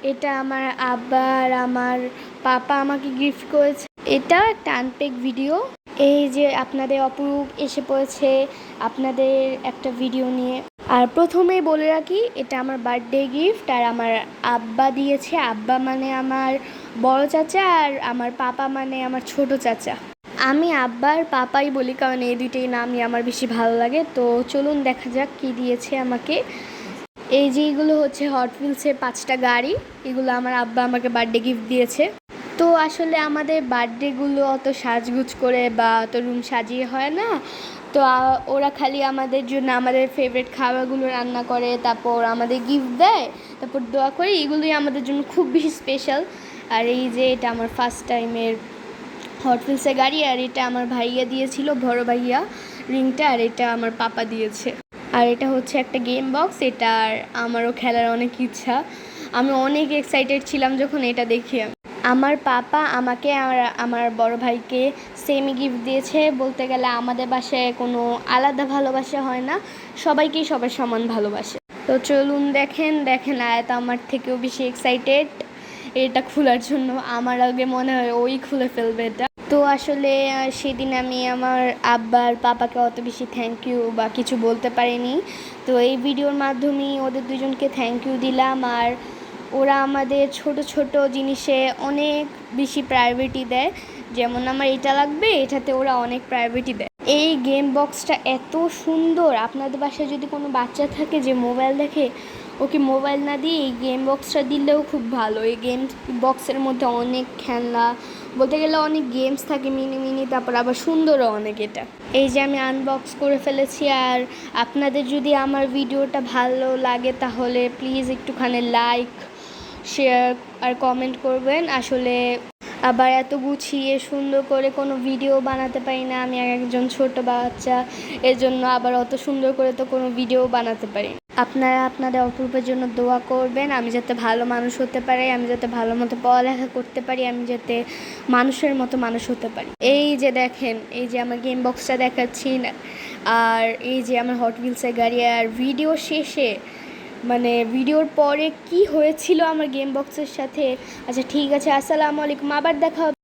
এটা আমার আব্বা আর আমার পাপা আমাকে গিফট করেছে। এটা একটা আনপ্যাক ভিডিও। এই যে আপনাদের অপরূপ এসে পড়েছে আপনাদের একটা ভিডিও নিয়ে। আর প্রথমেই বলে রাখি, এটা আমার বার্থডে গিফট আর আমার আব্বা দিয়েছে। আব্বা মানে আমার বড় চাচা আর আমার পাপা মানে আমার ছোট চাচা। আমি আব্বার পাপাই বলি, কারণ এই দুইটাই নামই আমার বেশি ভালো লাগে। তো চলুন দেখা যাক কি দিয়েছে আমাকে। এই যে এগুলো হচ্ছে হট হুইলসের 5টা গাড়ি। এগুলো আমার আব্বা আমাকে বার্থডে গিফট দিয়েছে। তো আসলে আমাদের বার্থডেগুলো অত সাজগুজ করে বা অত রুম সাজিয়ে হয় না। তো ওরা খালি আমাদের জন্য আমাদের ফেভারিট খাবারগুলো রান্না করে, তারপর আমাদের গিফট দেয়, তারপর দোয়া করে। এগুলোই আমাদের জন্য খুব বেশি স্পেশাল। আর এই যে এটা আমার ফার্স্ট টাইমের হট হুইলসের গাড়ি, আর এটা আমার ভাইয়া দিয়েছিল, বড় ভাইয়া রিংটা, আর এটা আমার পাপা দিয়েছে। আর এটা হচ্ছে একটা গেম বক্স। এটার আমারও খেলার অনেক ইচ্ছা। আমি অনেক এক্সাইটেড ছিলাম যখন এটা দেখি। আমার পাপা আমাকে আর আমার বড় ভাইকে সেমই গিফট দিয়েছে। বলতে গেলে আমাদের বাসায় কোনো আলাদা ভালোবাসা হয় না, সবাইকেই সবার সমান ভালোবাসে। তো চলুন দেখেন আয়াত আমার থেকেও বেশি এক্সাইটেড এটা খোলার জন্য। আমার আগে মনে হয় ওই খুলে ফেলবে এটা। তো আসলে সেদিন আমি আমার আব্বার পাপাকে অত বেশি থ্যাংক ইউ বা কিছু বলতে পারিনি। তো এই ভিডিওর মাধ্যমেই ওদের দুজনকে থ্যাংক ইউ দিলাম। আর ওরা আমাদের ছোট ছোট জিনিসে অনেক বেশি প্রায়োরিটি দেয়। যেমন আমার এটা লাগবে, এটাতে ওরা অনেক প্রায়োরিটি দেয়। এই গেম বক্সটা এত সুন্দর। আপনাদের বাসায় যদি কোনো বাচ্চা থাকে যে মোবাইল দেখে, ওকে মোবাইল না দিয়ে এই গেম বক্সটা দিলেও খুব ভালো। এই গেম বক্সের মধ্যে অনেক খেলনা, বলতে গেলে অনেক গেমস থাকে মিনি, তারপর আবার সুন্দরও অনেক এটা। এই যে আমি আনবক্স করে ফেলেছি। আর আপনাদের যদি আমার ভিডিওটা ভালো লাগে তাহলে প্লিজ একটুখানি লাইক, শেয়ার আর কমেন্ট করবেন। আসলে আবার এত গুছিয়ে সুন্দর করে কোনো ভিডিও বানাতে পারি না, আমি একজন ছোট বাচ্চা, এর জন্য আবার অত সুন্দর করে তো কোনো ভিডিও বানাতে পারি। আপনারা আপনাদের অপরূপের জন্য দোয়া করবেন, আমি যাতে ভালো মানুষ হতে পারি, আমি যাতে ভালো মতো পড়ালেখা করতে পারি, আমি যাতে মানুষের মতো মানুষ হতে পারি। এই যে দেখেন, এই যে আমার গেম বক্সটা দেখাচ্ছি না, আর এই যে আমার হট হুইলসের গাড়ি। আর ভিডিও শেষে মানে ভিডিওর পরে কি হয়েছিল আমার গেম বক্সের সাথে, আচ্ছা ঠিক আছে, আসসালামু আলাইকুম, আবার দেখা হবে।